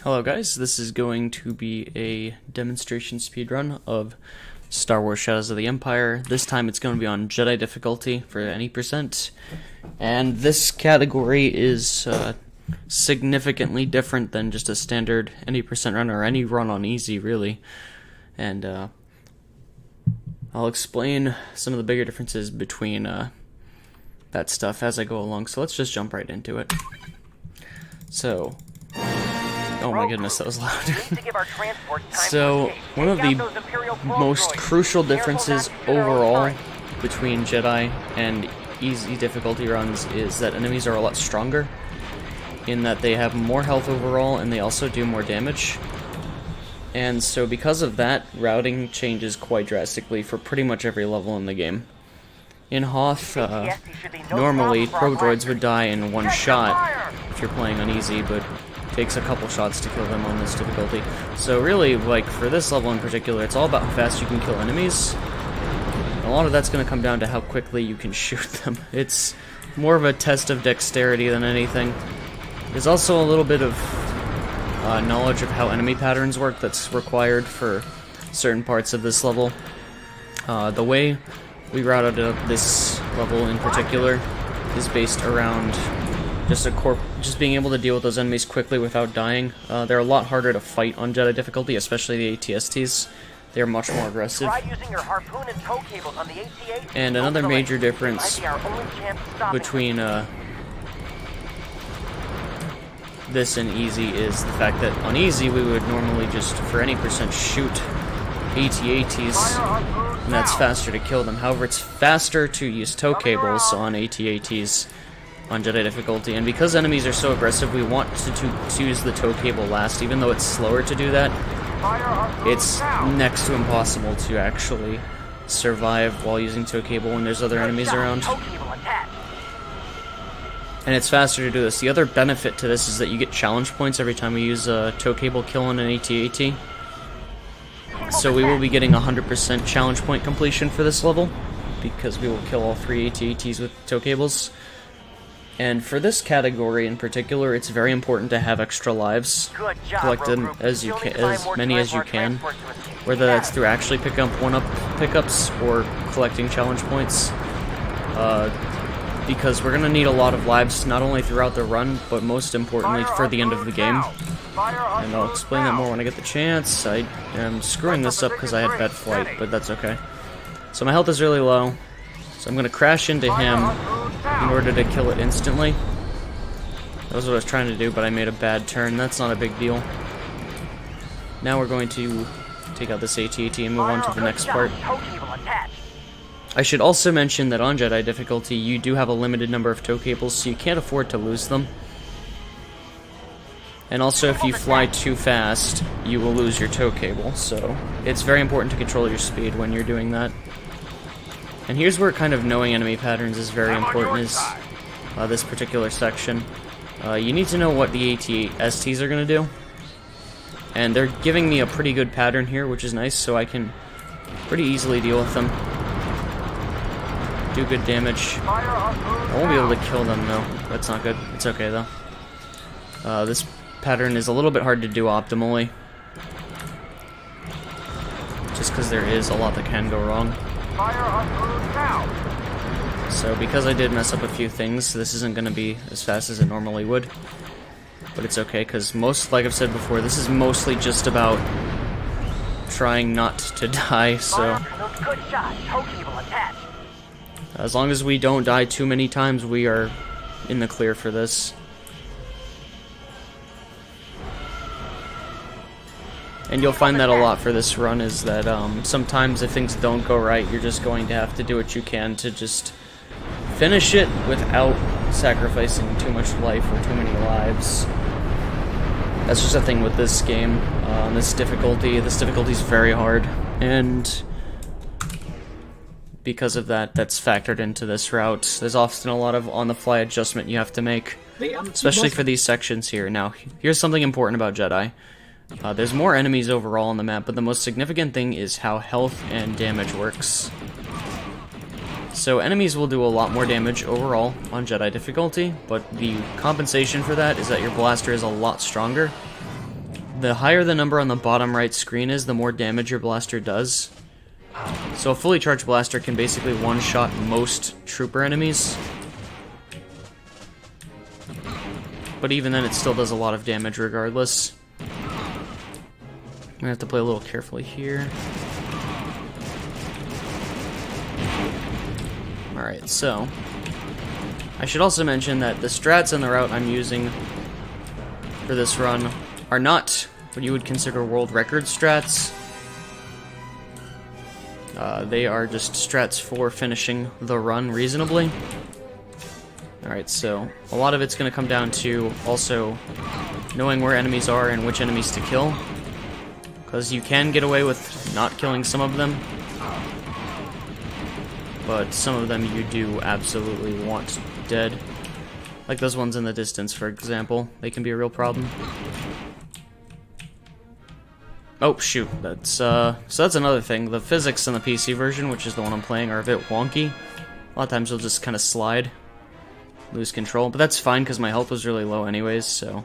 Hello guys, this is going to be a demonstration speedrun of Star Wars Shadows of the Empire. This time it's going to be on Jedi difficulty for any percent. And this category is significantly different than just a standard any percent run or any run on easy really. And I'll explain some of the bigger differences between that stuff as I go along. So let's just jump right into it. So, oh my goodness, that was loud. So, one of the most crucial differences overall between Jedi and easy difficulty runs is that enemies are a lot stronger, in that they have more health overall and they also do more damage. And so because of that, routing changes quite drastically for pretty much every level in the game. In Hoth, normally pro droids would die in one shot if you're playing on easy, but it takes a couple shots to kill them on this difficulty. So really, like, for this level in particular, it's all about how fast you can kill enemies. A lot of that's going to come down to how quickly you can shoot them. It's more of a test of dexterity than anything. There's also a little bit of knowledge of how enemy patterns work that's required for certain parts of this level. The way we routed up this level in particular is based around just being able to deal with those enemies quickly without dying. They're a lot harder to fight on Jedi difficulty, especially the ATSTs. They're much more aggressive. And another major difference between this and easy is the fact that on easy we would normally just for any percent shoot AT-ATs, and that's faster to kill them. However, it's faster to use tow cables on AT-ATs on Jedi difficulty, and because enemies are so aggressive, we want to use the tow cable last. Even though it's slower to do that, it's next to impossible to actually survive while using tow cable when there's other enemies around. And it's faster to do this. The other benefit to this is that you get challenge points every time we use a tow cable kill on an AT-AT. So we will be getting 100% challenge point completion for this level, because we will kill all 3 AT-ATs with tow cables. And for this category in particular, it's very important to have extra lives. Collect them as many as you can, whether that's through actually picking up one-up pickups or collecting challenge points. Because we're going to need a lot of lives, not only throughout the run, but most importantly for the end of the game. And I'll explain that more when I get the chance. I am screwing this up because I had bad flight, but that's okay. So my health is really low, so I'm going to crash into him in order to kill it instantly. That was what I was trying to do, but I made a bad turn. That's not a big deal. Now we're going to take out this AT-AT and move on to the next part. I should also mention that on Jedi difficulty, you do have a limited number of tow cables, so you can't afford to lose them. And also, if you fly too fast, you will lose your tow cable, so it's very important to control your speed when you're doing that. And here's where kind of knowing enemy patterns is very important, is this particular section. You need to know what the AT-STs are going to do. And they're giving me a pretty good pattern here, which is nice, so I can pretty easily deal with them. Do good damage. I won't be able to kill them though. That's not good. It's okay though. This pattern is a little bit hard to do optimally, just because there is a lot that can go wrong. So because I did mess up a few things, this isn't going to be as fast as it normally would. But it's okay, because like I've said before, this is mostly just about trying not to die, so as long as we don't die too many times, we are in the clear for this. And you'll find that a lot for this run, is that sometimes if things don't go right, you're just going to have to do what you can to just finish it without sacrificing too much life or too many lives. That's just a thing with this game. This difficulty is very hard, and because of that, that's factored into this route. There's often a lot of on-the-fly adjustment you have to make, especially for these sections here. Now, here's something important about Jedi. There's more enemies overall on the map, but the most significant thing is how health and damage works. So enemies will do a lot more damage overall on Jedi difficulty, but the compensation for that is that your blaster is a lot stronger. the higher the number on the bottom right screen is, the more damage your blaster does. So a fully charged blaster can basically one-shot most trooper enemies. But even then, it still does a lot of damage regardless. I'm gonna have to play a little carefully here. Alright, so I should also mention that the strats and the route I'm using for this run are not what you would consider world record strats. They are just strats for finishing the run reasonably. Alright, so a lot of it's going to come down to also knowing where enemies are and which enemies to kill. Because you can get away with not killing some of them, but some of them you do absolutely want dead. Like those ones in the distance, for example. They can be a real problem. Oh, shoot. So that's another thing. The physics in the PC version, which is the one I'm playing, are a bit wonky. A lot of times you'll just kind of slide, lose control, but that's fine because my health was really low anyways, so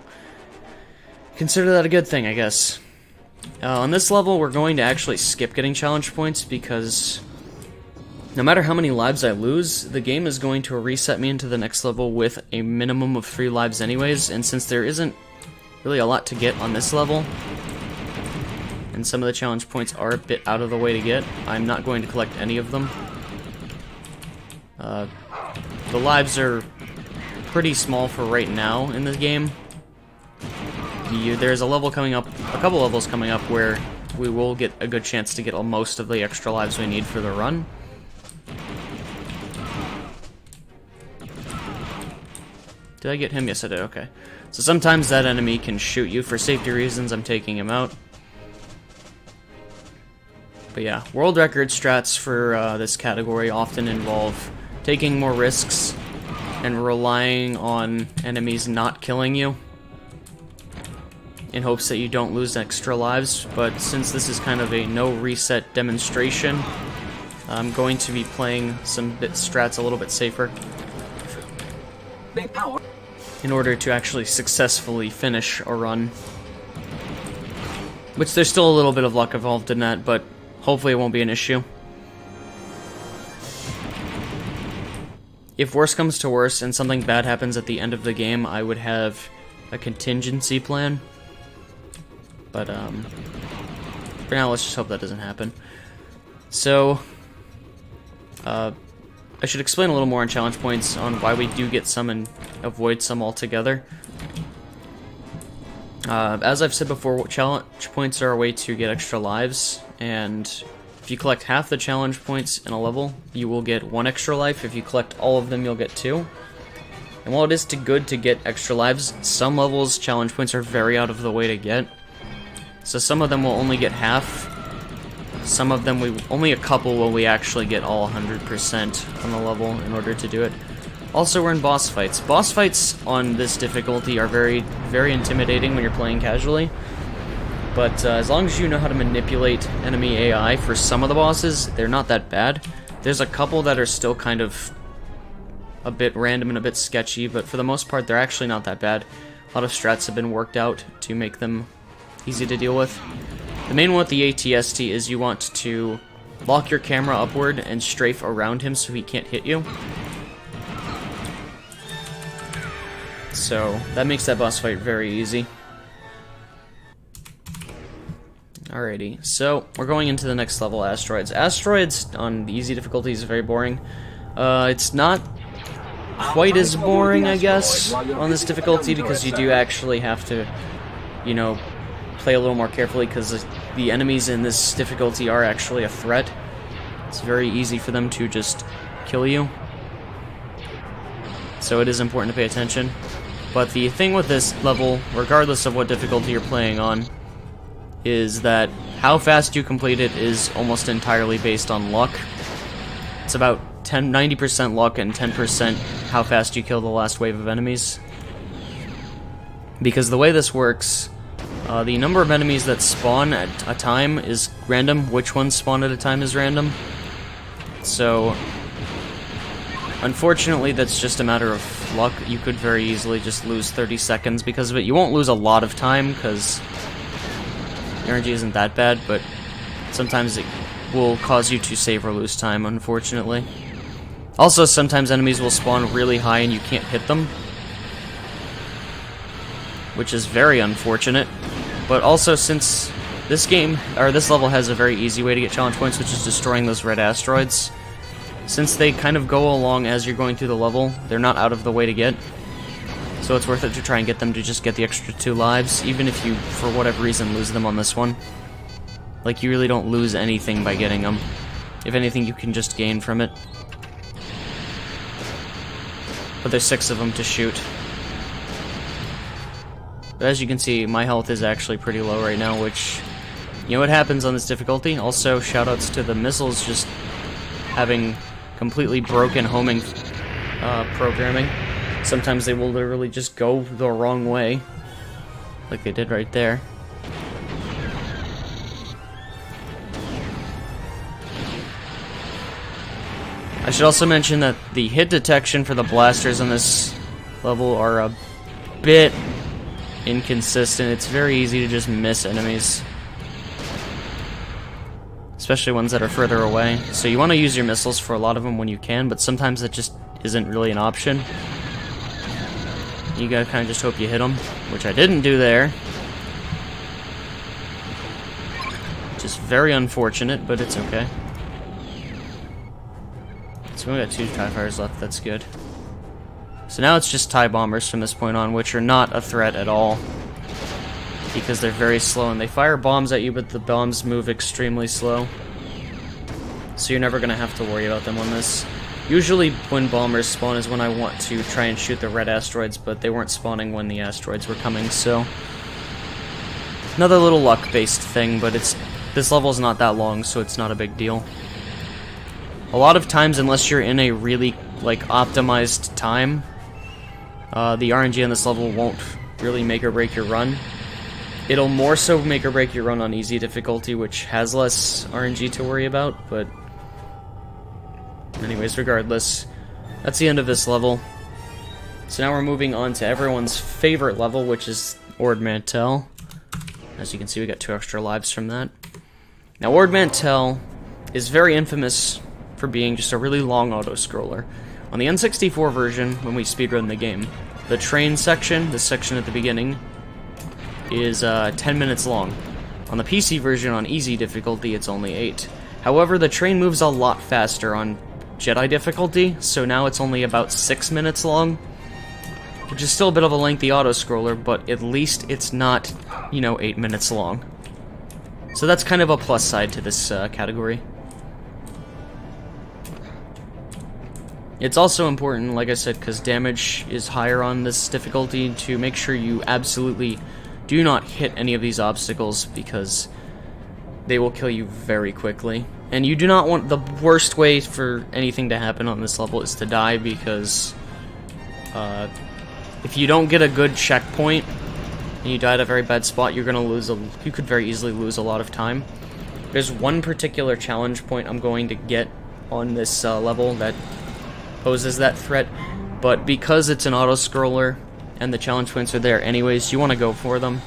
consider that a good thing, I guess. On this level, we're going to actually skip getting challenge points because no matter how many lives I lose, the game is going to reset me into the next level with a minimum of 3 lives anyways, and since there isn't really a lot to get on this level, and some of the challenge points are a bit out of the way to get, I'm not going to collect any of them. The lives are pretty small for right now in the game. There's a level coming up, a couple levels coming up where we will get a good chance to get most of the extra lives we need for the run. Did I get him? Yes, I did. Okay. So sometimes that enemy can shoot you. For safety reasons, I'm taking him out. But yeah, world record strats for this category often involve taking more risks and relying on enemies not killing you in hopes that you don't lose extra lives. But since this is kind of a no reset demonstration, I'm going to be playing some strats a little bit safer in order to actually successfully finish a run. Which there's still a little bit of luck involved in that, but hopefully it won't be an issue. If worse comes to worse and something bad happens at the end of the game, I would have a contingency plan. But for now, let's just hope that doesn't happen. So, I should explain a little more on challenge points on why we do get some and avoid some altogether. As I've said before, challenge points are a way to get extra lives, and if you collect half the challenge points in a level, you will get 1 extra life. If you collect all of them, you'll get 2. And while it is good to get extra lives, some levels challenge points are very out of the way to get. So some of them will only get half. Some of them, only a couple will we actually get all 100% on the level in order to do it. Also, we're in boss fights. Boss fights on this difficulty are very, very intimidating when you're playing casually. But as long as you know how to manipulate enemy AI for some of the bosses, they're not that bad. There's a couple that are still kind of a bit random and a bit sketchy, but for the most part, they're actually not that bad. A lot of strats have been worked out to make them easy to deal with. The main one with the ATST is you want to lock your camera upward and strafe around him so he can't hit you. So that makes that boss fight very easy. Alrighty, so we're going into the next level, Asteroids. Asteroids on the easy difficulty is very boring. It's not quite as boring, I guess, on this difficulty because you do actually have to, you know, play a little more carefully because the enemies in this difficulty are actually a threat. It's very easy for them to just kill you. So it is important to pay attention. But the thing with this level, regardless of what difficulty you're playing on, is that how fast you complete it is almost entirely based on luck. It's about 90% luck and 10% how fast you kill the last wave of enemies. Because the way this works, the number of enemies that spawn at a time is random. Which ones spawn at a time is random. So, unfortunately, that's just a matter of luck. You could very easily just lose 30 seconds because of it. You won't lose a lot of time because The RNG isn't that bad, but sometimes it will cause you to save or lose time, unfortunately. Also, sometimes enemies will spawn really high and you can't hit them, which is very unfortunate. But also, since this game, or this level, has a very easy way to get challenge points, which is destroying those red asteroids, since they kind of go along as you're going through the level, they're not out of the way to get. So it's worth it to try and get them to just get the extra 2 lives, even if you, for whatever reason, lose them on this one. Like, you really don't lose anything by getting them. If anything, you can just gain from it. But there's 6 of them to shoot. But as you can see, my health is actually pretty low right now, which, you know what happens on this difficulty? Also, shoutouts to the missiles just having completely broken homing programming. Sometimes they will literally just go the wrong way, like they did right there. I should also mention that the hit detection for the blasters on this level are a bit inconsistent. It's very easy to just miss enemies, especially ones that are further away. So you want to use your missiles for a lot of them when you can, but sometimes that just isn't really an option. You gotta kind of just hope you hit them, which I didn't do there. Just very unfortunate, but it's okay. So we got 2 TIE fighters left, that's good. So now it's just TIE bombers from this point on, which are not a threat at all, because they're very slow and they fire bombs at you, but the bombs move extremely slow. So you're never gonna have to worry about them on this. Usually when bombers spawn is when I want to try and shoot the red asteroids, but they weren't spawning when the asteroids were coming, so... Another little luck-based thing, but this level's not that long, so it's not a big deal. A lot of times, unless you're in a really, like, optimized time, the RNG on this level won't really make or break your run. It'll more so make or break your run on easy difficulty, which has less RNG to worry about, but... Anyways, regardless, that's the end of this level. So now we're moving on to everyone's favorite level, which is Ord Mantell. As you can see, we got 2 extra lives from that. Now, Ord Mantell is very infamous for being just a really long auto-scroller. On the N64 version, when we speedrun the game, the train section, this section at the beginning, is 10 minutes long. On the PC version, on easy difficulty, it's only 8. However, the train moves a lot faster on Jedi difficulty, so now it's only about 6 minutes long, which is still a bit of a lengthy auto-scroller, but at least it's not, you know, 8 minutes long. So that's kind of a plus side to this category. It's also important, like I said, because damage is higher on this difficulty, to make sure you absolutely do not hit any of these obstacles, because they will kill you very quickly. And you do not want... The worst way for anything to happen on this level is to die, because if you don't get a good checkpoint and you die at a very bad spot, you're gonna lose you could very easily lose a lot of time. There's one particular challenge point I'm going to get on this level that poses that threat, but because it's an auto-scroller and the challenge points are there anyways, you want to go for them.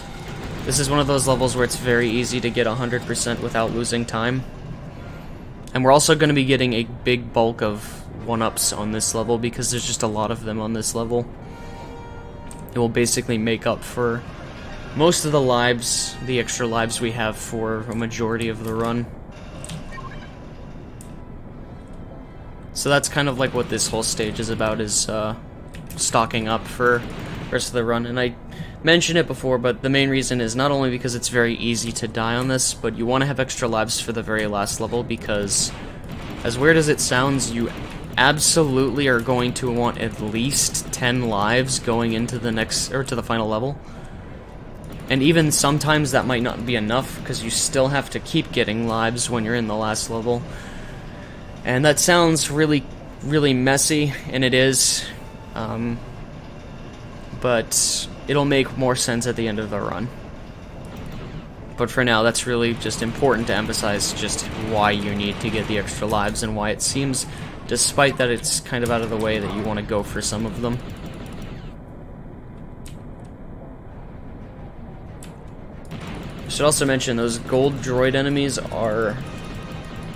This is one of those levels where it's very easy to get 100% without losing time. And we're also going to be getting a big bulk of 1-ups on this level, because there's just a lot of them on this level. It will basically make up for most of the lives, the extra lives we have for a majority of the run. So that's kind of like what this whole stage is about, is stocking up for the rest of the run. And I mentioned it before, but the main reason is not only because it's very easy to die on this, but you want to have extra lives for the very last level, because as weird as it sounds, you absolutely are going to want at least 10 lives going into the next, or to the final level. And even sometimes that might not be enough, because you still have to keep getting lives when you're in the last level. And that sounds really, really messy, and it is, but it'll make more sense at the end of the run. But for now, that's really just important to emphasize just why you need to get the extra lives, and why it seems, despite that it's kind of out of the way, that you want to go for some of them. should also mention those gold droid enemies are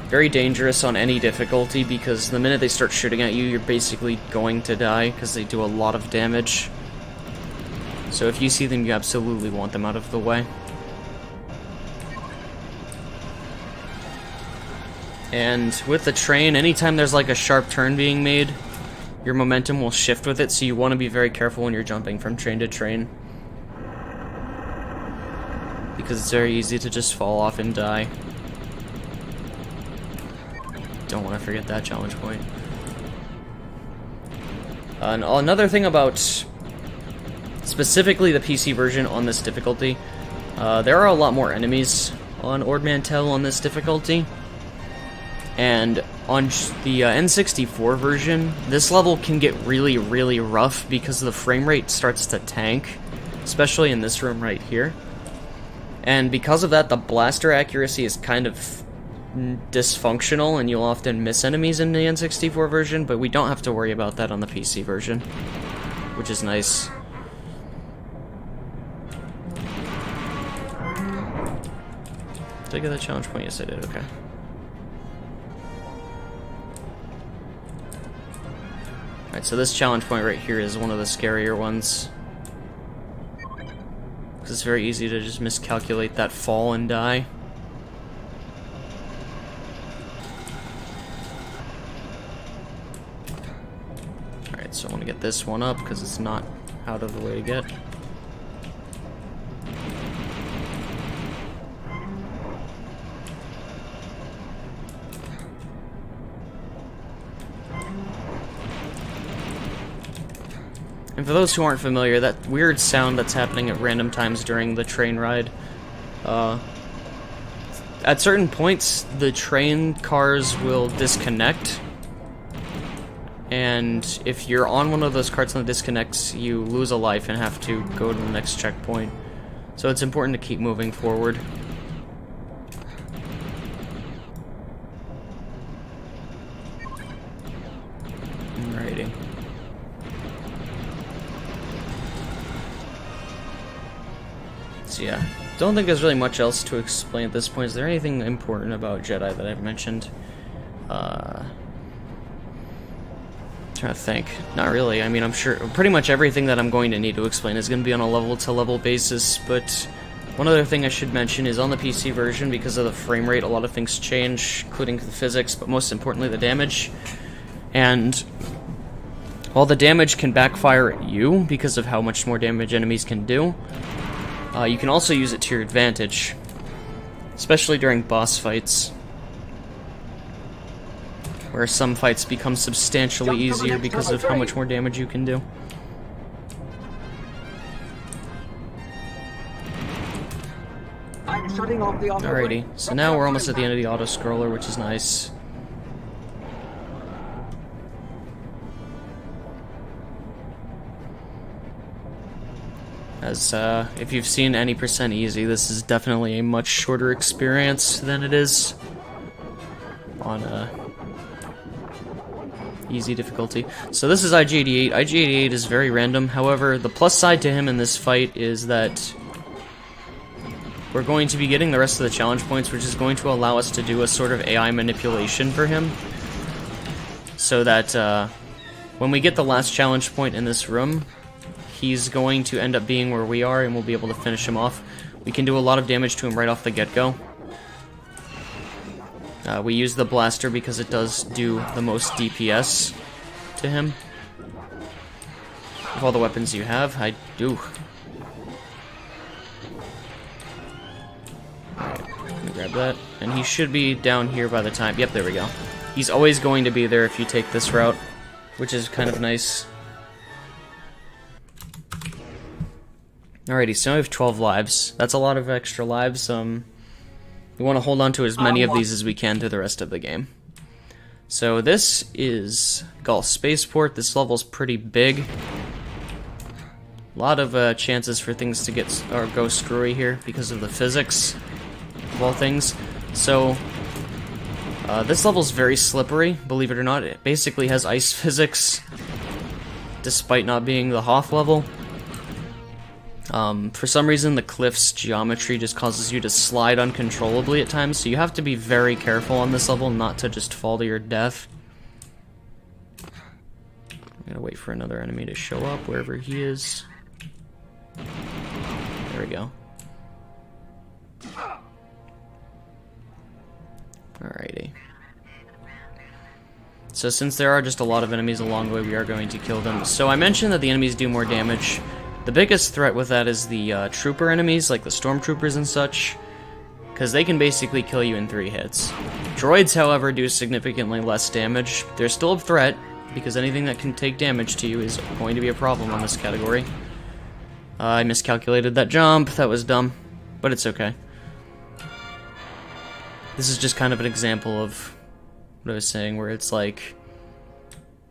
very dangerous on any difficulty because the minute they start shooting at you, you're basically going to die because they do a lot of damage. So if you see them, you absolutely want them out of the way. And with the train, anytime there's like a sharp turn being made, your momentum will shift with it, so you want to be very careful when you're jumping from train to train. Because it's very easy to just fall off and die. Don't want to forget that challenge point. And another thing about specifically the PC version on this difficulty, there are a lot more enemies on Ord Mantell on this difficulty. And on the N64 version, this level can get really, really rough because the frame rate starts to tank, especially in this room right here. And because of that, the blaster accuracy is kind of dysfunctional, and you'll often miss enemies in the N64 version, but we don't have to worry about that on the PC version, which is nice. Did I get that challenge point? Yes, I did. Okay. Alright, so this challenge point right here is one of the scarier ones. Because it's very easy to just miscalculate that fall and die. Alright, so I want to get this one up because it's not out of the way to get. And for those who aren't familiar, that weird sound that's happening at random times during the train ride, at certain points, the train cars will disconnect, and if you're on one of those carts and it disconnects, you lose a life and have to go to the next checkpoint. So it's important to keep moving forward. Alrighty. So yeah, don't think there's really much else to explain at this point. Is there anything important about Jedi that I've mentioned? Trying to think. Not really. I mean, I'm sure pretty much everything that I'm going to need to explain is going to be on a level-to-level basis, but one other thing I should mention is on the PC version, because of the frame rate, a lot of things change, including the physics, but most importantly the damage. And while the damage can backfire at you because of how much more damage enemies can do, you can also use it to your advantage, especially during boss fights, where some fights become substantially easier because of how much more damage you can do. Alrighty, so now we're almost at the end of the auto-scroller, which is nice. As, if you've seen any % easy, this is definitely a much shorter experience than it is on, easy difficulty. So this is IG-88. IG-88 is very random, however, the plus side to him in this fight is that we're going to be getting the rest of the challenge points, which is going to allow us to do a sort of AI manipulation for him, so that, when we get the last challenge point in this room, he's going to end up being where we are, and we'll be able to finish him off. We can do a lot of damage to him right off the get-go. We use the blaster because it does do the most DPS to him. Of all the weapons you have, I do. Alright, let me grab that. And he should be down here by the time... Yep, there we go. He's always going to be there if you take this route, which is kind of nice. Alrighty, so now we have 12 lives. That's a lot of extra lives. We want to hold on to as many of these as we can through the rest of the game. So this is Gulf Spaceport. This level's pretty big. A lot of chances for things to get or go screwy here because of the physics of all things. So this level's very slippery, believe it or not. It basically has ice physics, despite not being the Hoth level. For some reason, the cliff's geometry just causes you to slide uncontrollably at times, so you have to be very careful on this level not to just fall to your death. I'm gonna wait for another enemy to show up wherever he is. There we go. Alrighty. So since there are just a lot of enemies along the way, we are going to kill them. So I mentioned that the enemies do more damage. The biggest threat with that is the trooper enemies, like the stormtroopers and such, because they can basically kill you in 3 hits. Droids, however, do significantly less damage. They're still a threat, because anything that can take damage to you is going to be a problem on this category. I miscalculated that jump, that was dumb, but it's okay. This is just kind of an example of what I was saying, where it's like,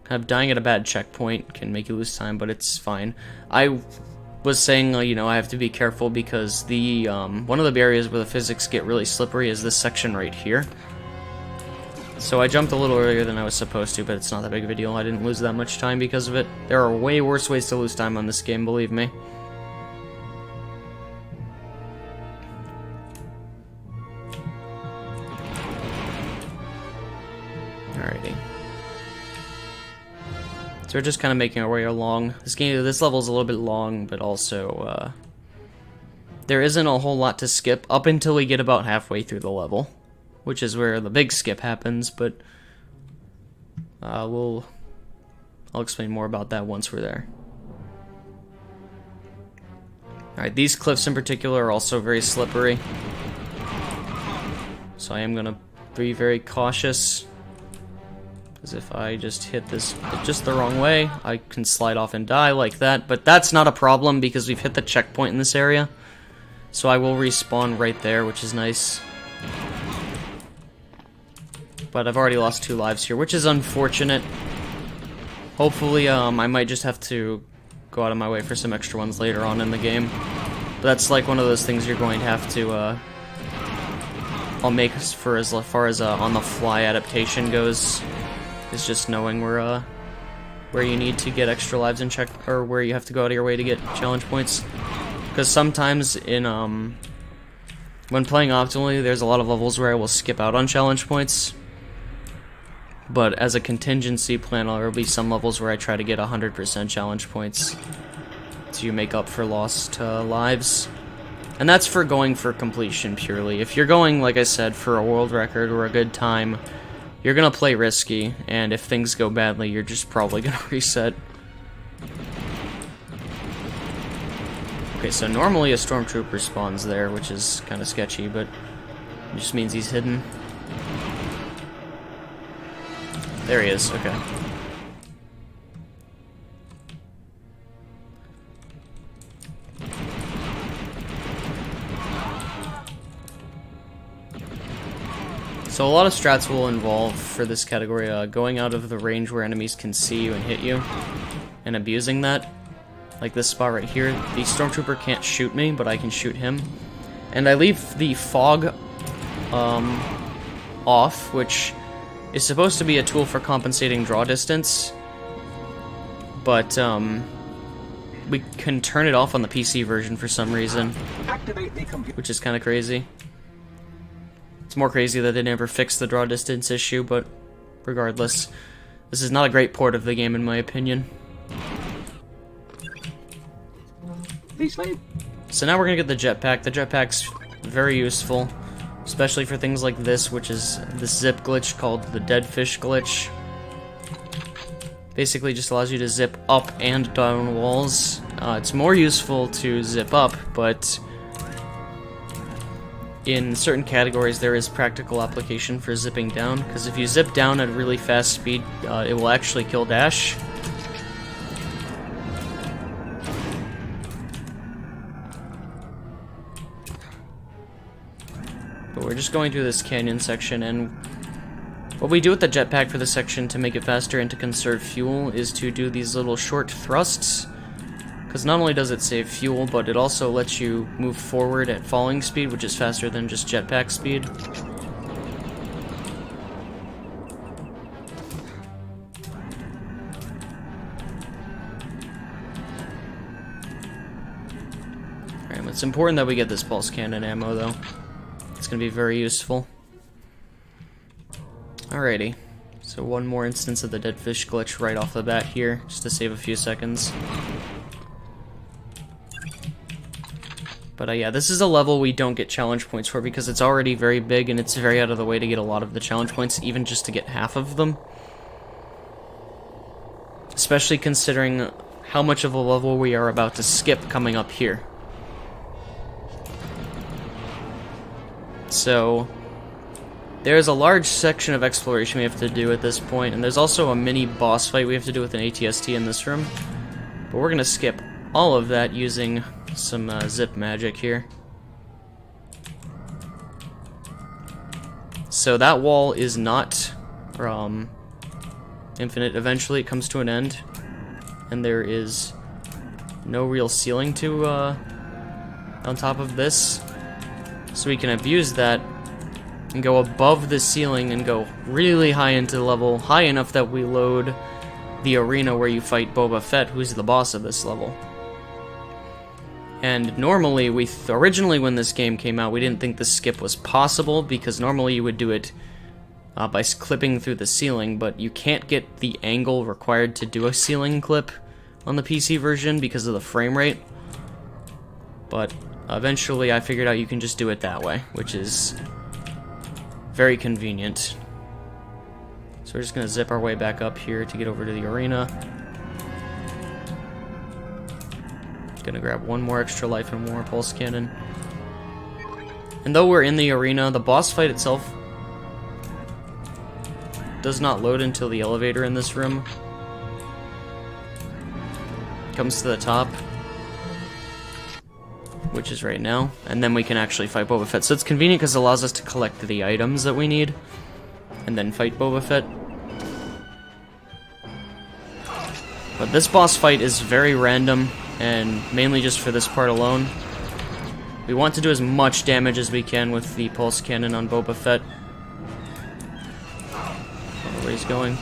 kind of dying at a bad checkpoint can make you lose time, but it's fine. I was saying, you know, I have to be careful because the, one of the areas where the physics get really slippery is this section right here. So I jumped a little earlier than I was supposed to, but it's not that big of a deal. I didn't lose that much time because of it. There are way worse ways to lose time on this game, believe me. Alrighty. So we're just kind of making our way along. This level is a little bit long, but also there isn't a whole lot to skip up until we get about halfway through the level, which is where the big skip happens. But I'll explain more about that once we're there. All right, these cliffs in particular are also very slippery, so I am gonna be very cautious. Because if I just hit this just the wrong way, I can slide off and die like that. But that's not a problem because we've hit the checkpoint in this area. So I will respawn right there, which is nice. But I've already lost 2 lives here, which is unfortunate. Hopefully, I might just have to go out of my way for some extra ones later on in the game. But that's like one of those things you're going to have to, I'll make for as far as on-the-fly adaptation goes. Is just knowing where you need to get extra lives in check, or where you have to go out of your way to get challenge points. Because sometimes in when playing optimally, there's a lot of levels where I will skip out on challenge points. But as a contingency plan, there will be some levels where I try to get 100% challenge points to make up for lost lives. And that's for going for completion purely. If you're going, like I said, for a world record or a good time, you're gonna play risky, and if things go badly, you're just probably gonna reset. Okay, so normally a stormtrooper spawns there, which is kind of sketchy, but it just means he's hidden. There he is, okay. So a lot of strats will involve, for this category, going out of the range where enemies can see you and hit you, and abusing that. Like this spot right here, the stormtrooper can't shoot me, but I can shoot him. And I leave the fog off, which is supposed to be a tool for compensating draw distance, but we can turn it off on the PC version for some reason, which is kind of crazy. It's more crazy that they never fixed the draw distance issue, but regardless, this is not a great port of the game in my opinion. So now we're gonna get the jetpack. The jetpack's very useful, especially for things like this, which is this zip glitch called the dead fish glitch. Basically just allows you to zip up and down walls. It's more useful to zip up, but in certain categories there is practical application for zipping down, because if you zip down at a really fast speed, it will actually kill dash. But we're just going through this canyon section, and what we do with the jetpack for this section to make it faster and to conserve fuel is to do these little short thrusts. Because not only does it save fuel, but it also lets you move forward at falling speed, which is faster than just jetpack speed. It's important that we get this pulse cannon ammo, though. It's going to be very useful. Alrighty. So one more instance of the dead fish glitch right off the bat here, just to save a few seconds. But yeah, this is a level we don't get challenge points for because it's already very big and it's very out of the way to get a lot of the challenge points, even just to get half of them. Especially considering how much of a level we are about to skip coming up here. So, there's a large section of exploration we have to do at this point, and there's also a mini boss fight we have to do with an ATST in this room. But we're gonna skip all of that using some zip magic here. So that wall is not infinite. Eventually it comes to an end, and there is no real ceiling to on top of this. So we can abuse that and go above the ceiling and go really high into the level, high enough that we load the arena where you fight Boba Fett, who's the boss of this level. And normally, originally when this game came out, we didn't think the skip was possible, because normally you would do it by clipping through the ceiling, but you can't get the angle required to do a ceiling clip on the PC version because of the frame rate. But eventually I figured out you can just do it that way, which is very convenient. So we're just going to zip our way back up here to get over to the arena. Gonna grab one more extra life and one more pulse cannon. And though we're in the arena, the boss fight itself does not load until the elevator in this room comes to the top, which is right now, and then we can actually fight Boba Fett. So it's convenient because it allows us to collect the items that we need and then fight Boba Fett. But this boss fight is very random, and mainly just for this part alone. We want to do as much damage as we can with the pulse cannon on Boba Fett. I don't know where he's going.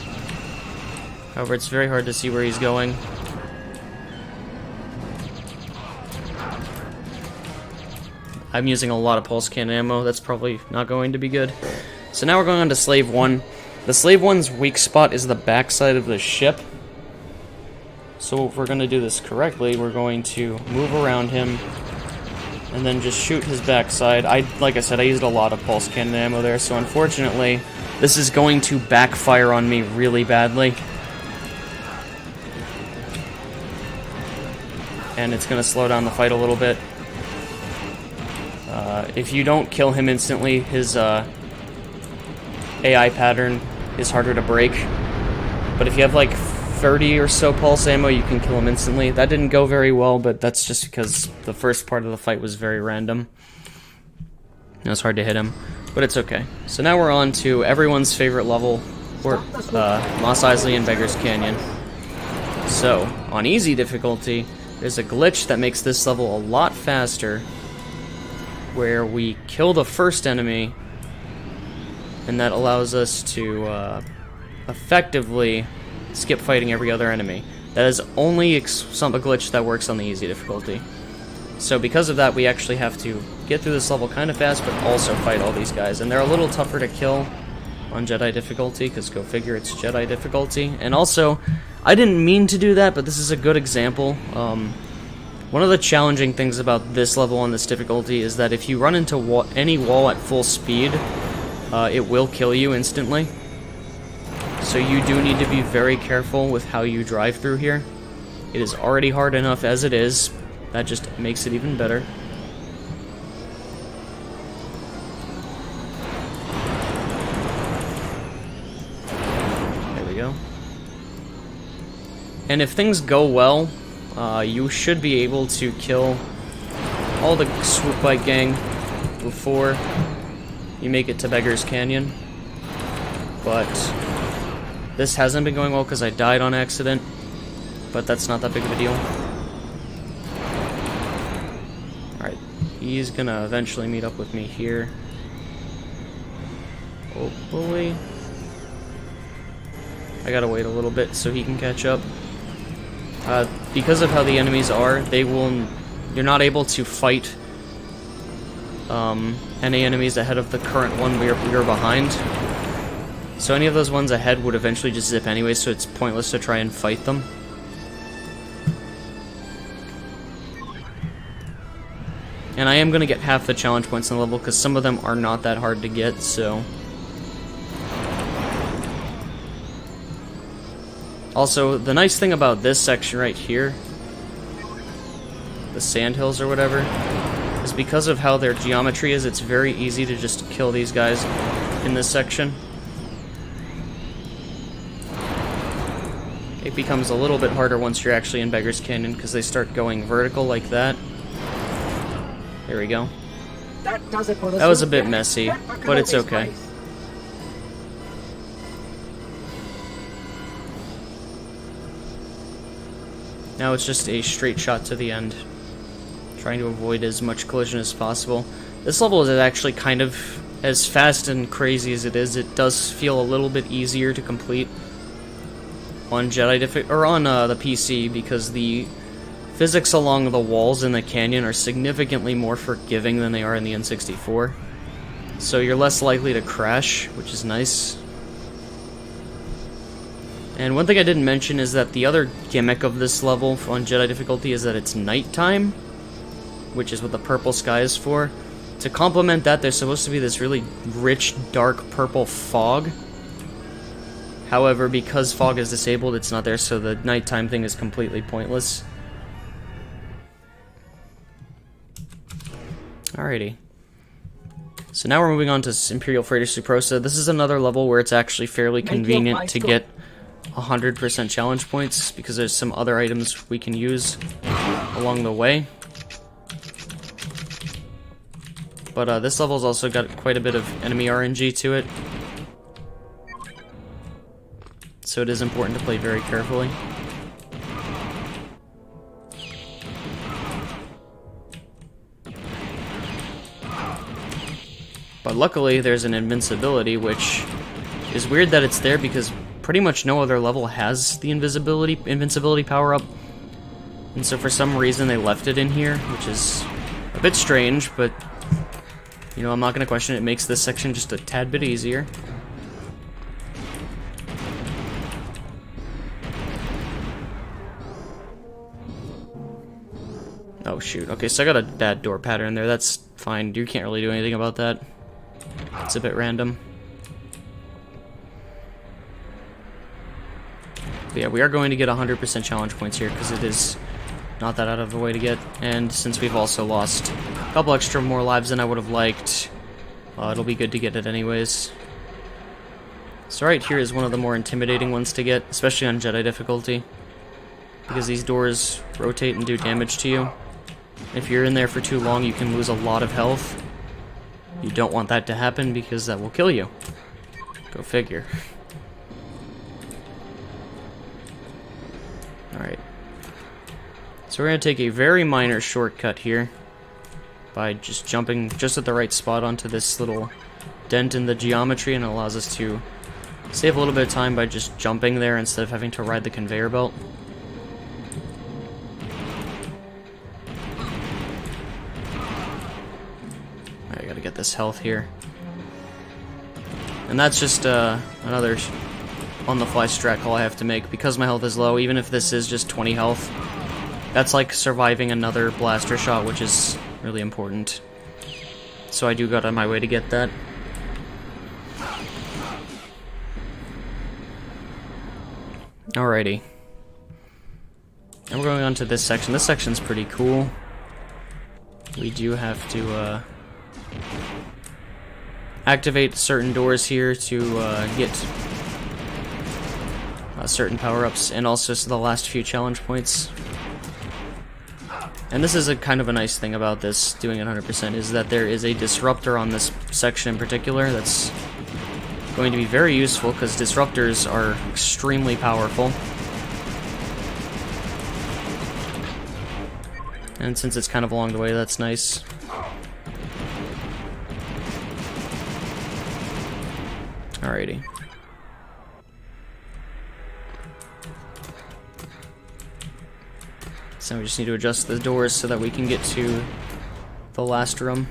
However, it's very hard to see where he's going. I'm using a lot of pulse cannon ammo. That's probably not going to be good. So now we're going on to Slave 1. The Slave 1's weak spot is the backside of the ship. So if we're going to do this correctly, we're going to move around him and then just shoot his backside. Like I said, I used a lot of pulse cannon ammo there, so unfortunately, this is going to backfire on me really badly. And it's going to slow down the fight a little bit. If you don't kill him instantly, his AI pattern is harder to break. But if you have like 30 or so pulse ammo, you can kill him instantly. That didn't go very well, but that's just because the first part of the fight was very random. It was hard to hit him, but it's okay. So now we're on to everyone's favorite level, Mos Eisley and Beggar's Canyon. So, on easy difficulty, there's a glitch that makes this level a lot faster, where we kill the first enemy, and that allows us to effectively skip fighting every other enemy. That is only a glitch that works on the easy difficulty. So because of that, we actually have to get through this level kind of fast, but also fight all these guys. And they're a little tougher to kill on Jedi difficulty, because go figure, it's Jedi difficulty. And also, I didn't mean to do that, but this is a good example. One of the challenging things about this level on this difficulty is that if you run into any wall at full speed, it will kill you instantly. So you do need to be very careful with how you drive through here. It is already hard enough as it is. That just makes it even better. There we go. And if things go well, you should be able to kill all the swoop bike gang before you make it to Beggar's Canyon. But this hasn't been going well because I died on accident, but that's not that big of a deal. Alright, he's gonna eventually meet up with me here. Hopefully. I gotta wait a little bit so he can catch up. Because of how the enemies are, you're not able to fight any enemies ahead of the current one we are behind. So any of those ones ahead would eventually just zip anyway, so it's pointless to try and fight them. And I am going to get half the challenge points in the level, because some of them are not that hard to get, so... Also, the nice thing about this section right here, the sandhills or whatever, is because of how their geometry is, it's very easy to just kill these guys in this section. It becomes a little bit harder once you're actually in Beggar's Canyon, because they start going vertical like that. There we go. That was a bit messy, but it's okay. Now it's just a straight shot to the end, trying to avoid as much collision as possible. This level is actually kind of, as fast and crazy as it is, it does feel a little bit easier to complete on Jedi or on the PC, because the physics along the walls in the canyon are significantly more forgiving than they are in the N64. So you're less likely to crash, which is nice. And one thing I didn't mention is that the other gimmick of this level on Jedi difficulty is that it's nighttime, which is what the purple sky is for. To complement that, there's supposed to be this really rich, dark purple fog. However, because fog is disabled, it's not there, so the nighttime thing is completely pointless. Alrighty. So now we're moving on to Imperial Freighter Suprosa. This is another level where it's actually fairly convenient to get 100% challenge points, because there's some other items we can use along the way. But this level's also got quite a bit of enemy RNG to it, so it is important to play very carefully. But luckily there's an invincibility, which is weird that it's there because pretty much no other level has the invincibility power up. And so for some reason they left it in here, which is a bit strange, but you know, I'm not going to question it. It makes this section just a tad bit easier. Oh shoot, okay, so I got a bad door pattern there, that's fine, you can't really do anything about that. It's a bit random. But yeah, we are going to get 100% challenge points here, because it is not that out of the way to get, and since we've also lost a couple extra more lives than I would have liked, it'll be good to get it anyways. So right here is one of the more intimidating ones to get, especially on Jedi difficulty, because these doors rotate and do damage to you. If you're in there for too long, you can lose a lot of health. You don't want that to happen, because that will kill you. Go figure. Alright. So we're going to take a very minor shortcut here by just jumping just at the right spot onto this little dent in the geometry, and it allows us to save a little bit of time by just jumping there instead of having to ride the conveyor belt. Alright, I gotta get this health here. And that's just another on-the-fly strat call I have to make. Because my health is low, even if this is just 20 health, that's like surviving another blaster shot, which is really important. So I do go out of my way to get that. Alrighty. And we're going on to this section. This section's pretty cool. We do have to activate certain doors here to get certain power-ups, and also the last few challenge points. And this is a kind of a nice thing about this, doing it 100%, is that there is a disruptor on this section in particular that's going to be very useful, because disruptors are extremely powerful. And since it's kind of along the way, that's nice. Alrighty. So we just need to adjust the doors so that we can get to the last room.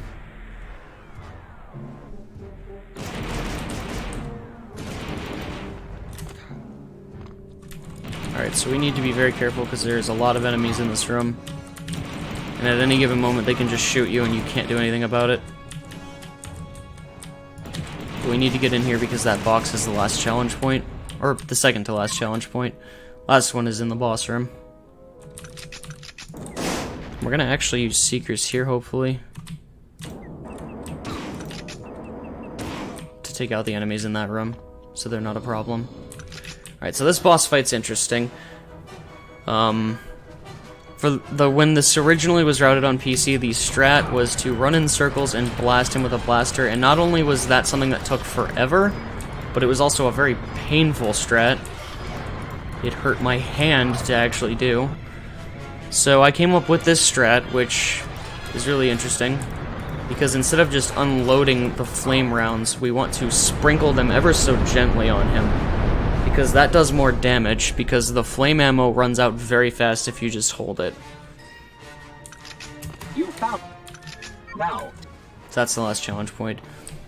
Alright, so we need to be very careful because there's a lot of enemies in this room. And at any given moment they can just shoot you and you can't do anything about it. But we need to get in here because that box is the last challenge point. Or the second to last challenge point. Last one is in the boss room. We're gonna actually use Seekers here, hopefully. To take out the enemies in that room. So they're not a problem. Alright, so this boss fight's interesting. When this originally was routed on PC, the strat was to run in circles and blast him with a blaster, and not only was that something that took forever, but it was also a very painful strat. It hurt my hand to actually do. So I came up with this strat, which is really interesting, because instead of just unloading the flame rounds, we want to sprinkle them ever so gently on him. Because that does more damage, because the flame ammo runs out very fast if you just hold it. You found now. That's the last challenge point.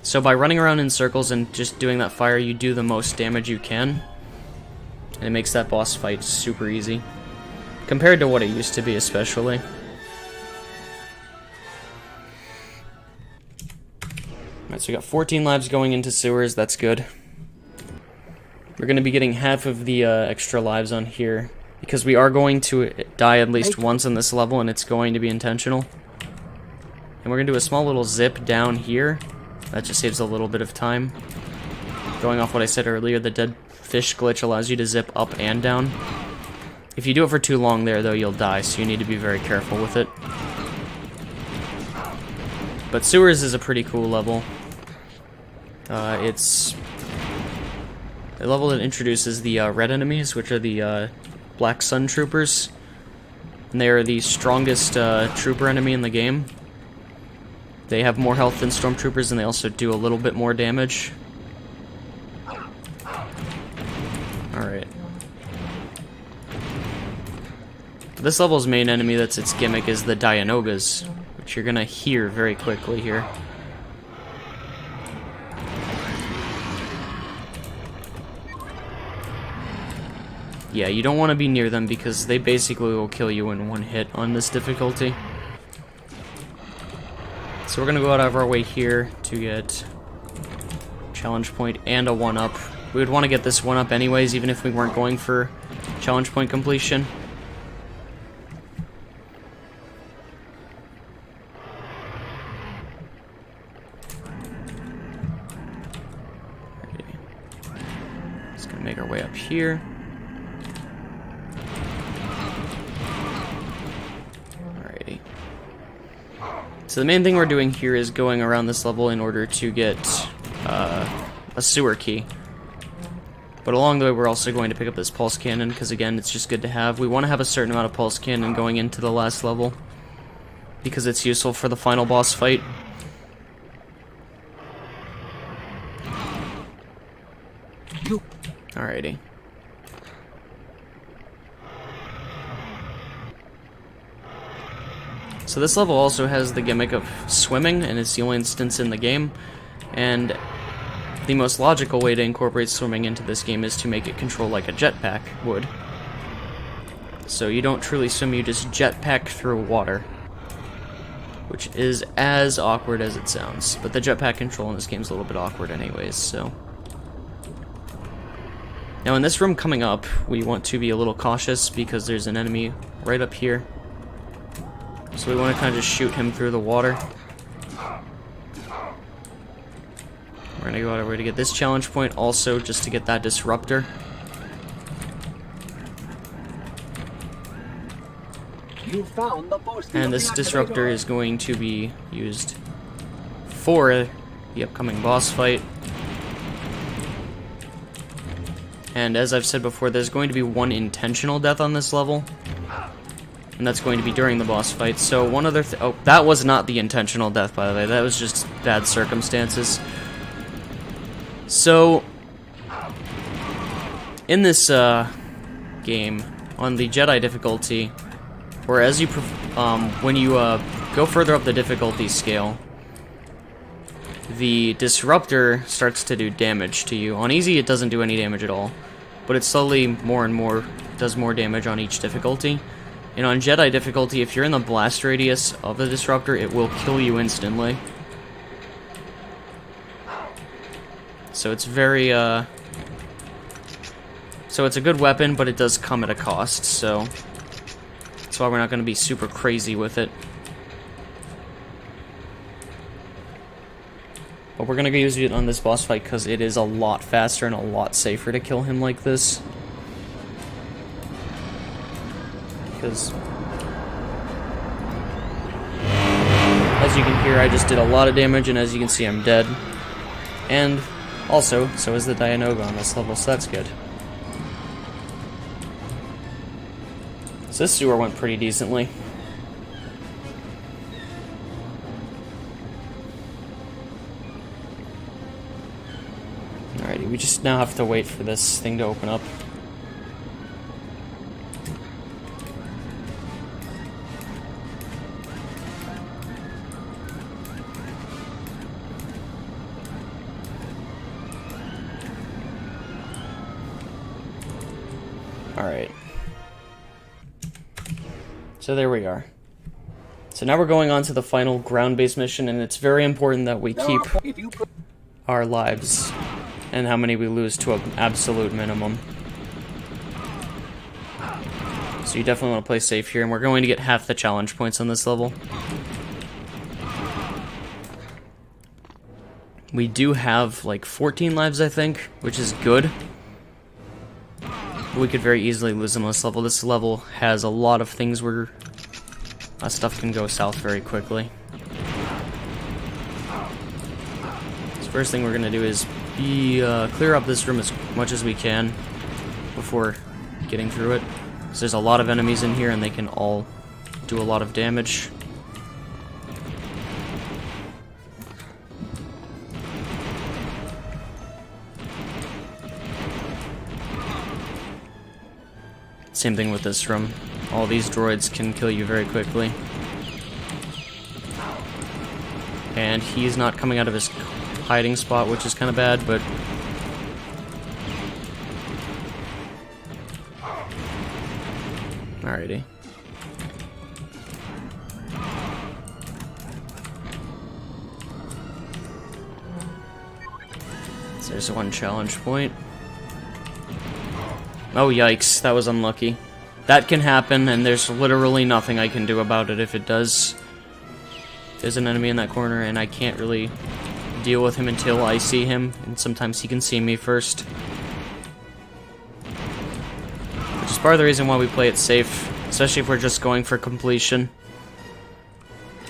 So by running around in circles and just doing that fire, you do the most damage you can. And it makes that boss fight super easy. Compared to what it used to be, especially. Alright, so we got 14 lives going into sewers, that's good. We're going to be getting half of the extra lives on here, because we are going to die at least once in this level, and it's going to be intentional. And we're going to do a small little zip down here. That just saves a little bit of time. Going off what I said earlier, the dead fish glitch allows you to zip up and down. If you do it for too long there, though, you'll die, so you need to be very careful with it. But sewers is a pretty cool level. It's a level that introduces the red enemies, which are the Black Sun Troopers. And they are the strongest trooper enemy in the game. They have more health than Stormtroopers, and they also do a little bit more damage. Alright. This level's main enemy, that's its gimmick, is the Dianogas, which you're gonna hear very quickly here. Yeah, you don't want to be near them because they basically will kill you in one hit on this difficulty. So we're going to go out of our way here to get challenge point and a 1-up. We would want to get this 1-up anyways, even if we weren't going for challenge point completion. Okay. Just going to make our way up here. So the main thing we're doing here is going around this level in order to get a sewer key. But along the way we're also going to pick up this pulse cannon, because again, it's just good to have. We want to have a certain amount of pulse cannon going into the last level, because it's useful for the final boss fight. Alrighty. So this level also has the gimmick of swimming, and it's the only instance in the game, and the most logical way to incorporate swimming into this game is to make it control like a jetpack would. So you don't truly swim, you just jetpack through water, which is as awkward as it sounds. But the jetpack control in this game is a little bit awkward anyways, so... Now in this room coming up, we want to be a little cautious because there's an enemy right up here. So we want to kind of just shoot him through the water. We're going to go out of our way to get this challenge point, also just to get that disruptor. You found the and this disruptor is going to be used for the upcoming boss fight. And as I've said before, there's going to be one intentional death on this level. And that's going to be during the boss fight. So one other oh, that was not the intentional death, by the way. That was just bad circumstances. So in this game, on the Jedi difficulty, whereas you when you go further up the difficulty scale, the disruptor starts to do damage to you. On easy, it doesn't do any damage at all. but it slowly more and more does more damage on each difficulty. And on Jedi difficulty, if you're in the blast radius of the disruptor, it will kill you instantly. So it's very, so it's a good weapon, but it does come at a cost, so that's why we're not going to be super crazy with it. But we're going to use it on this boss fight because it is a lot faster and a lot safer to kill him like this. Because, as you can hear, I just did a lot of damage, and as you can see, I'm dead. And also, so is the Dianoga on this level, so that's good. So this sewer went pretty decently. Alrighty, we just now have to wait for this thing to open up. Alright. So there we are. So now we're going on to the final ground-based mission, and it's very important that we keep our lives and how many we lose to an absolute minimum. So you definitely want to play safe here, and we're going to get half the challenge points on this level. We do have like 14 lives, I think, which is good. We could very easily lose on this level. This level has a lot of things where stuff can go south very quickly. So first thing we're going to do is clear up this room as much as we can before getting through it. So there's a lot of enemies in here and they can all do a lot of damage. Same thing with this room. All these droids can kill you very quickly. And he's not coming out of his hiding spot, which is kind of bad, but... Alrighty. So there's one challenge point. Oh yikes, that was unlucky. That can happen, and there's literally nothing I can do about it if it does. There's an enemy in that corner, and I can't really deal with him until I see him, and sometimes he can see me first. Which is part of the reason why we play it safe, especially if we're just going for completion.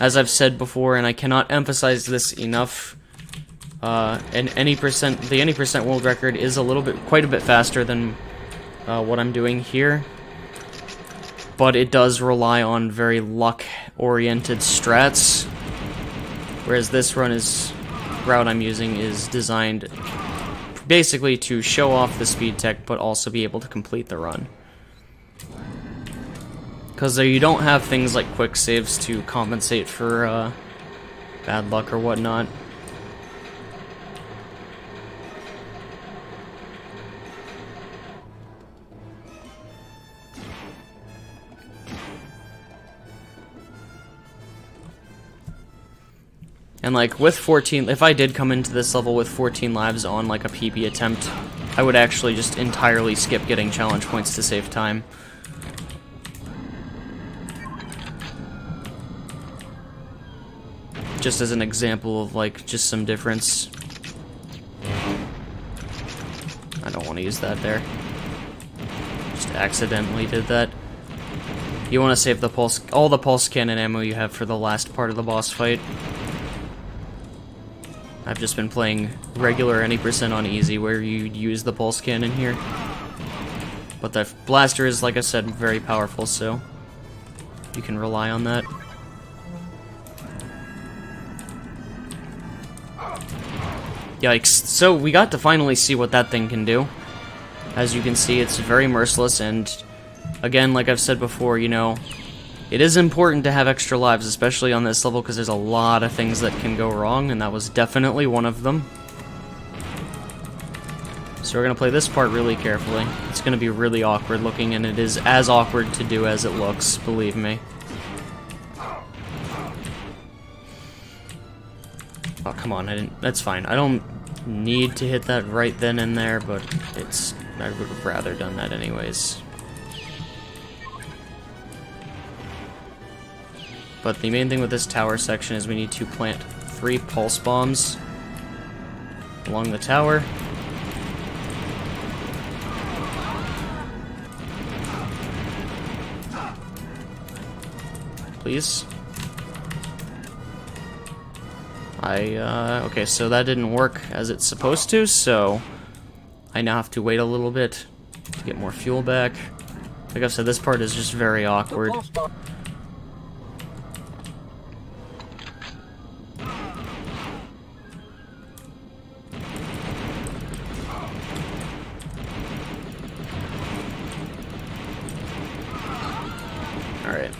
As I've said before, and I cannot emphasize this enough, the any percent world record is quite a bit faster than what I'm doing here, but it does rely on very luck-oriented strats, whereas this route I'm using is designed basically to show off the speed tech, but also be able to complete the run. Because you don't have things like quick saves to compensate for bad luck or whatnot. And like with 14, if I did come into this level with 14 lives on like a PB attempt, I would actually just entirely skip getting challenge points to save time. Just as an example of like just some difference. I don't want to use that there. Just accidentally did that. You want to save the all the pulse cannon ammo you have for the last part of the boss fight. I've just been playing regular any percent on easy where you use the pulse cannon here. But the blaster is, like I said, very powerful, so you can rely on that. Yikes. So we got to finally see what that thing can do. As you can see, it's very merciless, and again, like I've said before, you know, it is important to have extra lives, especially on this level, because there's a lot of things that can go wrong, and that was definitely one of them. So we're going to play this part really carefully. It's going to be really awkward looking, and it is as awkward to do as it looks, believe me. Oh, come on, that's fine. I don't need to hit that right then and there, but I would have rather done that anyways. But the main thing with this tower section is we need to plant 3 pulse bombs along the tower. Please. Okay, so that didn't work as it's supposed to, so I now have to wait a little bit to get more fuel back. Like I said, this part is just very awkward. Alright.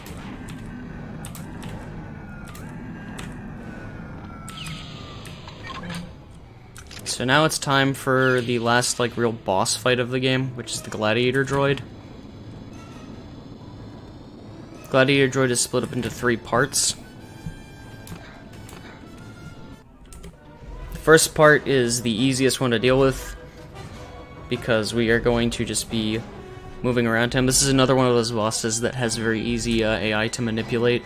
So now it's time for the last, like, real boss fight of the game, which is the Gladiator Droid. Gladiator Droid is split up into 3 parts. The first part is the easiest one to deal with, because we are going to just be moving around him. This is another one of those bosses that has very easy AI to manipulate.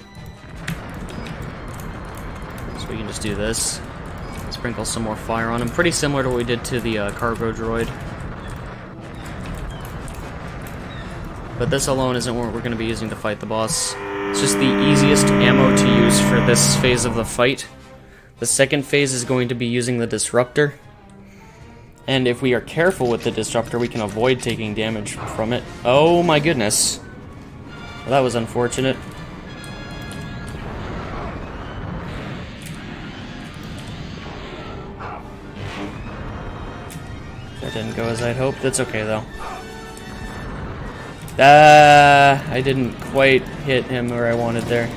So we can just do this. Sprinkle some more fire on him. Pretty similar to what we did to the cargo droid. But this alone isn't what we're going to be using to fight the boss. It's just the easiest ammo to use for this phase of the fight. The second phase is going to be using the disruptor. And if we are careful with the disruptor, we can avoid taking damage from it. Oh my goodness. Well, that was unfortunate. That didn't go as I'd hoped. That's okay, though. I didn't quite hit him where I wanted there.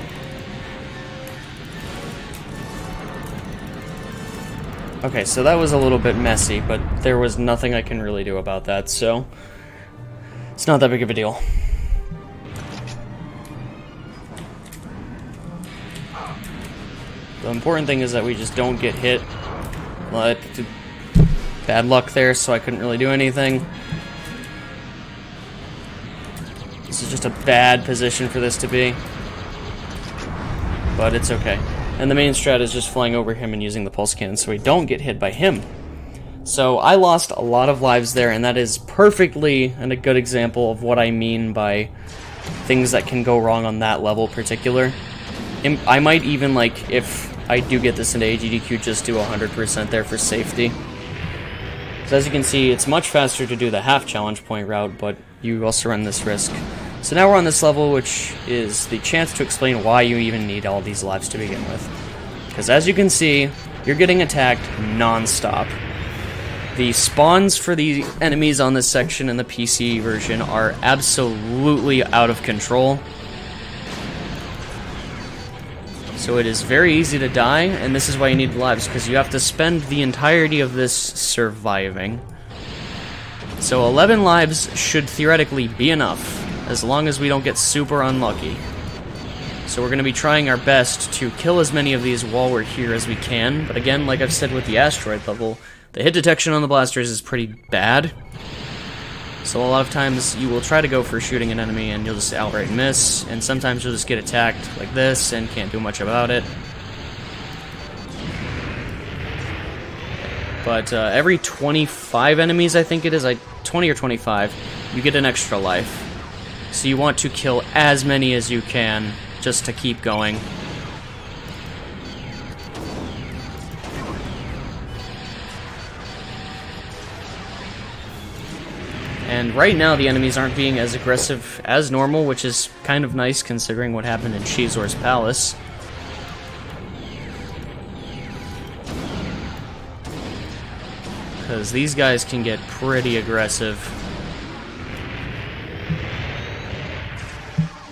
Okay, so that was a little bit messy, but there was nothing I can really do about that, so it's not that big of a deal. The important thing is that we just don't get hit. But bad luck there, so I couldn't really do anything. This is just a bad position for this to be. But it's okay. And the main strat is just flying over him and using the pulse cannon so we don't get hit by him. So I lost a lot of lives there, and that is perfectly and a good example of what I mean by things that can go wrong on that level particular. I might even, like, if I do get this into AGDQ, just do 100% there for safety. So as you can see, it's much faster to do the half challenge point route, but you also run this risk. So now we're on this level, which is the chance to explain why you even need all these lives to begin with. Because as you can see, you're getting attacked non-stop. The spawns for the enemies on this section in the PC version are absolutely out of control. So it is very easy to die, and this is why you need lives, because you have to spend the entirety of this surviving. So 11 lives should theoretically be enough, as long as we don't get super unlucky. So we're going to be trying our best to kill as many of these while we're here as we can, but again, like I've said with the asteroid level, the hit detection on the blasters is pretty bad. So a lot of times you will try to go for shooting an enemy and you'll just outright miss, and sometimes you'll just get attacked like this and can't do much about it. But every 25 enemies, I think it is, 20 or 25, you get an extra life. So you want to kill as many as you can just to keep going. And right now the enemies aren't being as aggressive as normal, which is kind of nice considering what happened in Shizor's palace. Because these guys can get pretty aggressive.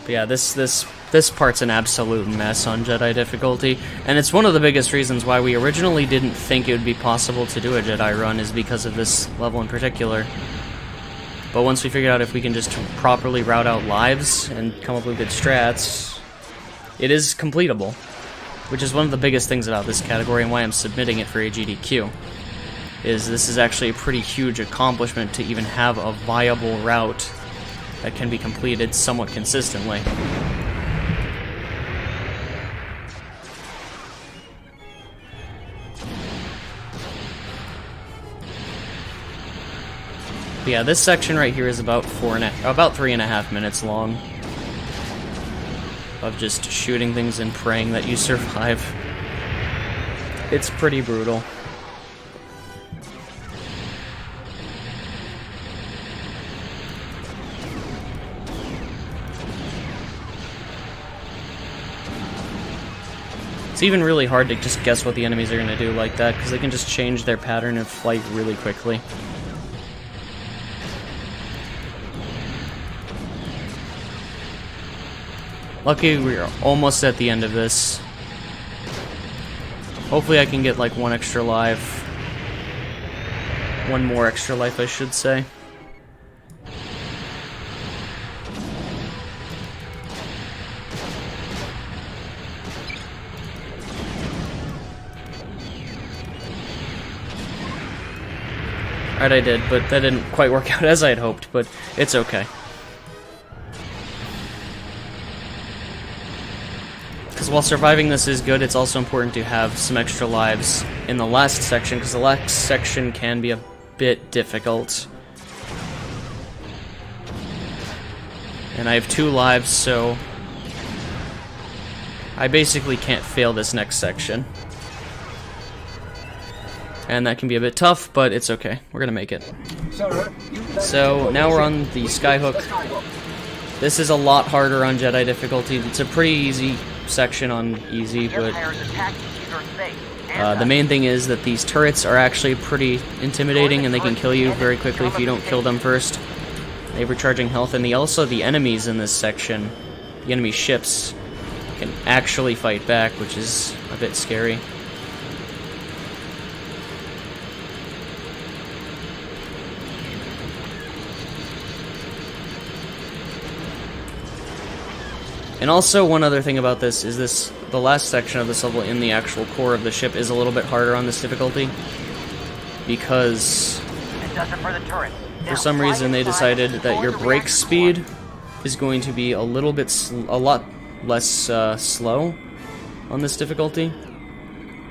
But yeah, this this part's an absolute mess on Jedi difficulty, and it's one of the biggest reasons why we originally didn't think it would be possible to do a Jedi run, is because of this level in particular. But once we figured out if we can just properly route out lives and come up with good strats, it is completable, which is one of the biggest things about this category and why I'm submitting it for AGDQ. This is actually a pretty huge accomplishment to even have a viable route that can be completed somewhat consistently. But yeah, this section right here is about 3.5 minutes long of just shooting things and praying that you survive. It's pretty brutal. It's even really hard to just guess what the enemies are going to do like that, because they can just change their pattern of flight really quickly. Lucky we're almost at the end of this. Hopefully I can get like one extra life. One more extra life, I should say. Alright, I did, but that didn't quite work out as I had hoped, but it's okay. Because while surviving this is good, it's also important to have some extra lives in the last section, because the last section can be a bit difficult. And I have 2 lives, so I basically can't fail this next section. And that can be a bit tough, but it's okay. We're gonna make it. So now we're on the Skyhook. This is a lot harder on Jedi difficulty. It's a pretty easy section on easy, but the main thing is that these turrets are actually pretty intimidating, and they can kill you very quickly if you don't kill them first. They have recharging health, and also the enemies in this section, the enemy ships, can actually fight back, which is a bit scary. And also, one other thing about this is the last section of this level in the actual core of the ship is a little bit harder on this difficulty, because for some reason they decided that your brake speed is going to be a lot less slow on this difficulty.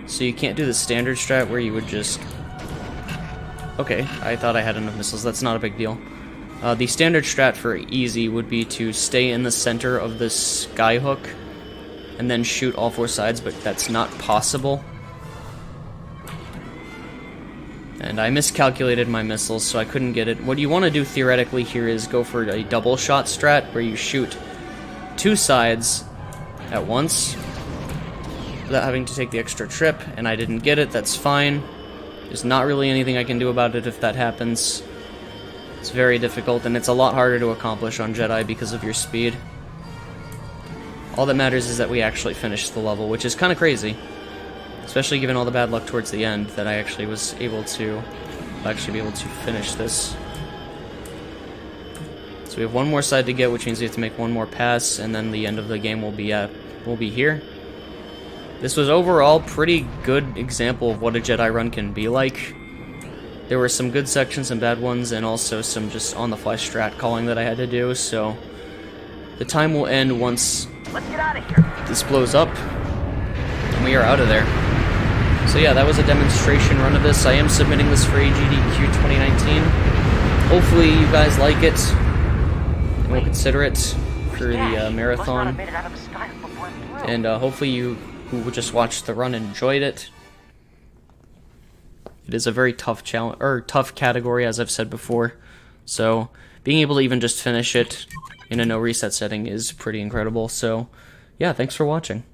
So you can't do the standard strat where you would just... Okay, I thought I had enough missiles, that's not a big deal. The standard strat for easy would be to stay in the center of this skyhook and then shoot all 4 sides, but that's not possible. And I miscalculated my missiles, so I couldn't get it. What you want to do theoretically here is go for a double shot strat, where you shoot 2 sides at once without having to take the extra trip, and I didn't get it. That's fine. There's not really anything I can do about it if that happens. It's very difficult, and it's a lot harder to accomplish on Jedi because of your speed. All that matters is that we actually finished the level, which is kind of crazy. Especially given all the bad luck towards the end, that I actually was able to be able to finish this. So we have one more side to get, which means we have to make one more pass, and then the end of the game will be here. This was overall pretty good example of what a Jedi run can be like. There were some good sections and bad ones, and also some just on-the-fly strat calling that I had to do, so the time will end once this blows up, and we are out of there. So yeah, that was a demonstration run of this. I am submitting this for AGDQ 2019. Hopefully you guys like it, and will consider it for the marathon. And hopefully you who just watched the run enjoyed it. It is a very tough challenge, or tough category, as I've said before. So being able to even just finish it in a no reset setting is pretty incredible. So yeah, thanks for watching.